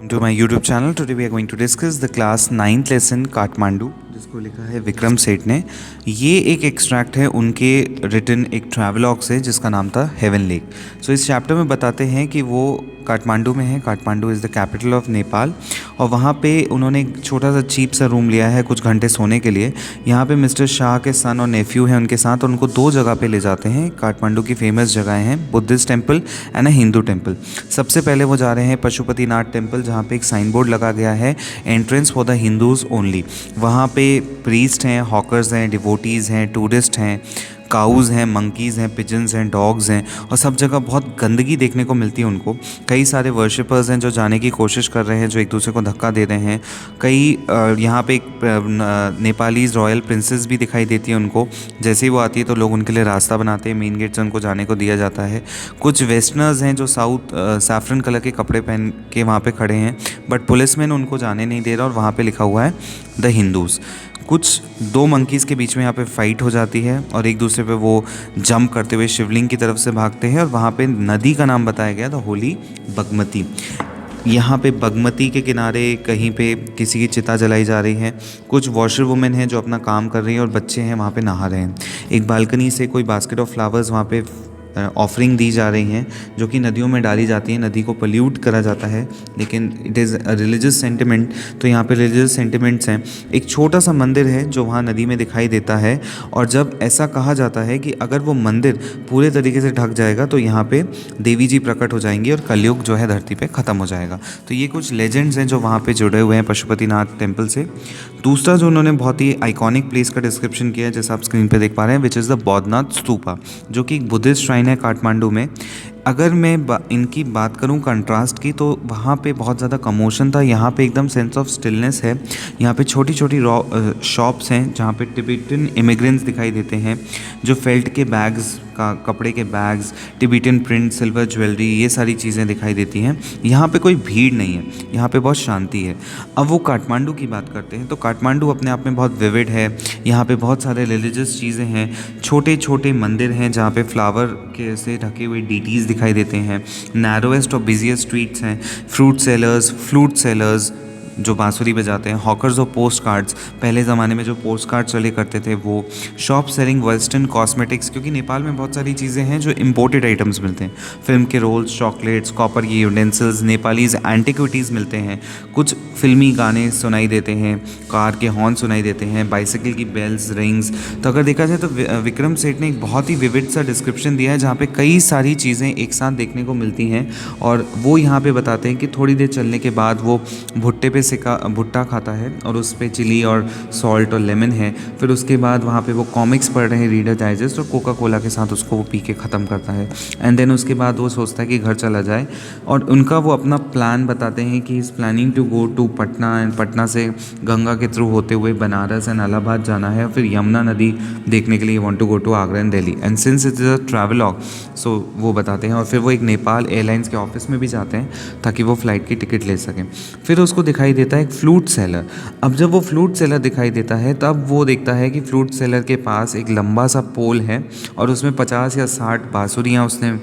To my YouTube channel. Today we are going to discuss the class 9th lesson Kathmandu, जिसको लिखा है विक्रम सेठ ने। ये एक एक्सट्रैक्ट है उनके रिटन एक ट्रैवलॉग से जिसका नाम था हेवन लेक। सो इस चैप्टर में बताते हैं कि वो काठमांडू में है। Kathmandu is the capital of Nepal और वहाँ पे उन्होंने एक छोटा सा चीप सा रूम लिया है कुछ घंटे सोने के लिए। यहाँ पे मिस्टर शाह के सन और नेफ्यू हैं उनके साथ और उनको दो जगह पे ले जाते हैं। काठमांडू की फेमस जगहें हैं Buddhist temple and a Hindu temple. सबसे पहले वो जा रहे हैं पशुपतिनाथ टेम्पल, जहाँ पे एक साइन बोर्ड लगा गया है entrance for the Hindus only. वहाँ पे प्रीस्ट हैं, हॉकर्स हैं, डिवोटीज़ हैं, टूरिस्ट हैं, काउज़ हैं, मंकीज़ हैं, पिजन्स हैं, डॉग्स हैं और सब जगह बहुत गंदगी देखने को मिलती है उनको। कई सारे वर्शिपर्स हैं जो जाने की कोशिश कर रहे हैं, जो एक दूसरे को धक्का दे रहे हैं। कई यहाँ पे एक नेपालीज़ रॉयल प्रिंसेस भी दिखाई देती है उनको। जैसे ही वो आती है तो लोग उनके लिए रास्ता बनाते हैं, मेन गेट से उनको जाने को दिया जाता है। कुछ वेस्टर्नर्स हैं जो सैफरन कलर के कपड़े पहन के वहाँ पे खड़े हैं, बट पुलिसमैन उनको जाने नहीं दे रहा और वहाँ पे लिखा हुआ है द हिंदूज़। कुछ दो मंकीज़ के बीच में यहाँ पे फाइट हो जाती है और एक दूसरे पे वो जंप करते हुए शिवलिंग की तरफ से भागते हैं और वहाँ पे नदी का नाम बताया गया द होली बगमती। यहाँ पे बगमती के किनारे कहीं पे किसी की चिता जलाई जा रही है। कुछ वॉशर वुमेन हैं जो अपना काम कर रही हैं और बच्चे हैं वहाँ पे नहा रहे हैं। एक बालकनी से कोई बास्केट ऑफ फ्लावर्स वहाँ पे ऑफरिंग दी जा रही हैं जो कि नदियों में डाली जाती हैं। नदी को पोल्यूट करा जाता है, लेकिन it is a religious sentiment, तो यहाँ पे रिलीजियस सेंटिमेंट्स हैं। एक छोटा सा मंदिर है जो वहाँ नदी में दिखाई देता है और जब ऐसा कहा जाता है कि अगर वो मंदिर पूरे तरीके से ढक जाएगा तो यहाँ पे देवी जी प्रकट हो जाएंगी और कलयुग जो है धरती पे ख़त्म हो जाएगा। तो ये कुछ लेजेंड्स हैं जो वहाँ पे जुड़े हुए हैं पशुपतिनाथ टेम्पल से। दूसरा जो उन्होंने बहुत ही आइकॉनिक प्लेस का डिस्क्रिप्शन किया है, जैसा आप स्क्रीन पे देख पा रहे हैं, which is the Boudhanath stupa, जो कि एक बुद्धिस्ट श्राइन है काठमांडू में। अगर मैं इनकी बात करूं कंट्रास्ट की, तो वहाँ पे बहुत ज़्यादा कमोशन था, यहाँ पे एकदम सेंस ऑफ स्टिलनेस है। यहाँ पे छोटी छोटी शॉप्स हैं जहाँ पे टिबेटन इमिग्रेंट्स दिखाई देते हैं जो फेल्ट के बैग्स का कपड़े के bags, Tibetan print, silver jewellery, ये सारी चीज़ें दिखाई देती हैं। यहाँ पे कोई भीड़ नहीं है, यहाँ पे बहुत शांति है। अब वो काठमांडू की बात करते हैं तो काठमांडू अपने आप में बहुत विविड है। यहाँ पे बहुत सारे रिलीजियस चीज़ें हैं, छोटे छोटे मंदिर हैं जहाँ पे फ्लावर के से ढके हुए डीटीज़ दिखाई देते हैं। नैरोएस्ट और बिजिएस्ट स्ट्रीट्स हैं। फ्रूट सेलर्स, फ्लूट सेलर्स जो बांसुरी बजाते हैं, हॉकर्स और पोस्ट कार्ड्स, पहले ज़माने में जो पोस्ट कार्ड चले करते थे वो, शॉप सेलिंग वेस्टर्न कॉस्मेटिक्स, क्योंकि नेपाल में बहुत सारी चीज़ें हैं जो इम्पोर्टेड आइटम्स मिलते हैं। फिल्म के रोल्स, चॉकलेट्स, कॉपर की यूटेंसिल्स, नेपालीज एंटिक्विटीज़ मिलते हैं। कुछ फिल्मी गाने सुनाई देते हैं, कार के हॉर्न सुनाई देते हैं, बाइसाइकिल की बेल्स, रिंग्स। तो अगर देखा जाए तो विक्रम सेठ ने एक बहुत ही विविड सा डिस्क्रिप्शन दिया है जहाँ पे कई सारी चीज़ें एक साथ देखने को मिलती हैं। और वो यहाँ पे बताते हैं कि थोड़ी देर चलने के बाद वो भुट्टे पे भुट्टा खाता है और उस पर चिली और सॉल्ट और लेमन है। फिर उसके बाद वहाँ पे वो कॉमिक्स पढ़ रहे हैं, रीडर डाइजेस्ट, और कोका कोला के साथ उसको वो पी के ख़त्म करता है। एंड देन उसके बाद वो सोचता है कि घर चला जाए और उनका वो अपना प्लान बताते हैं कि is planning to go to Patna and Patna से गंगा के थ्रू होते हुए बनारस एंड इलाहाबाद जाना है, फिर यमुना नदी देखने के लिए want to go to Agra and Delhi. And since it is a travelogue, so वो बताते हैं। और फिर वो एक नेपाल एयरलाइंस के ऑफिस में भी जाते हैं ताकि वो फ़्लाइट की टिकट ले सकें। फिर उसको दिखाई देता है एक फ्लूट सेलर। अब जब वो फ्लूट सेलर दिखाई देता है तब वो देखता है कि फ्लूट सेलर के पास एक लंबा सा पोल है और उसमें 50 या 60 बांसुरियाँ उसने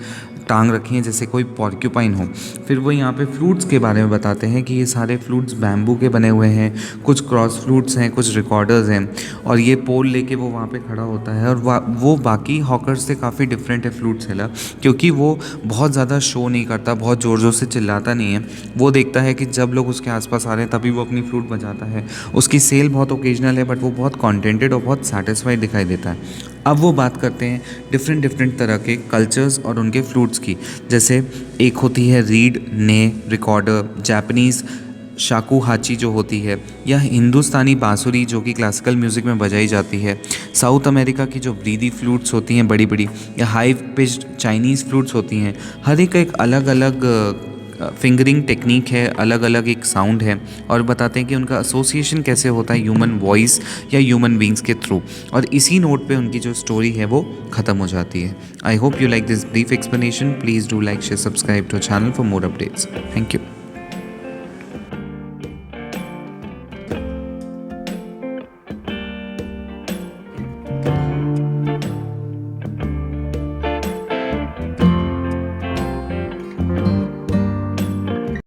टांग रखी हैं जैसे कोई पॉर्क्यूपाइन हो। फिर वो यहाँ पे फ्लूट्स के बारे में बताते हैं कि ये सारे फ्लूट्स बैम्बू के बने हुए हैं, कुछ क्रॉस फ्लूट्स हैं, कुछ रिकॉर्डर्स हैं। और ये पोल लेके वो वहाँ पे खड़ा होता है और वो बाकी हॉकर्स से काफ़ी डिफरेंट है फ्लूट सेलर, क्योंकि वो बहुत ज़्यादा शो नहीं करता, बहुत ज़ोर ज़ोर से चिल्लाता नहीं है। वो देखता है कि जब लोग उसके आसपास आ रहे हैं तभी वो अपनी फ्लूट बजाता है। उसकी सेल बहुत ओकेजनल है, बट वो बहुत कॉन्टेंटेड और बहुत सेटिस्फाइड दिखाई देता है। अब वो बात करते हैं डिफरेंट तरह के कल्चर्स और उनके फ्लूट्स की। जैसे एक होती है रीड ने रिकॉर्डर, जापानीज़ शाकुहाची जो होती है, या हिंदुस्तानी बांसुरी जो कि क्लासिकल म्यूज़िक में बजाई जाती है। साउथ अमेरिका की जो ब्रीदी फ्लूट्स होती हैं बड़ी बड़ी, या हाई पिच्ड चाइनीज़ फ्लूट्स होती हैं। हर एक अलग अलग फिंगरिंग टेक्निक है, अलग अलग एक साउंड है और बताते हैं कि उनका एसोसिएशन कैसे होता है ह्यूमन वॉइस या ह्यूमन बींग्स के थ्रू। और इसी नोट पे उनकी जो स्टोरी है वो ख़त्म हो जाती है। I hope you like this brief explanation. Please do like, share, subscribe to channel for more updates. Thank you.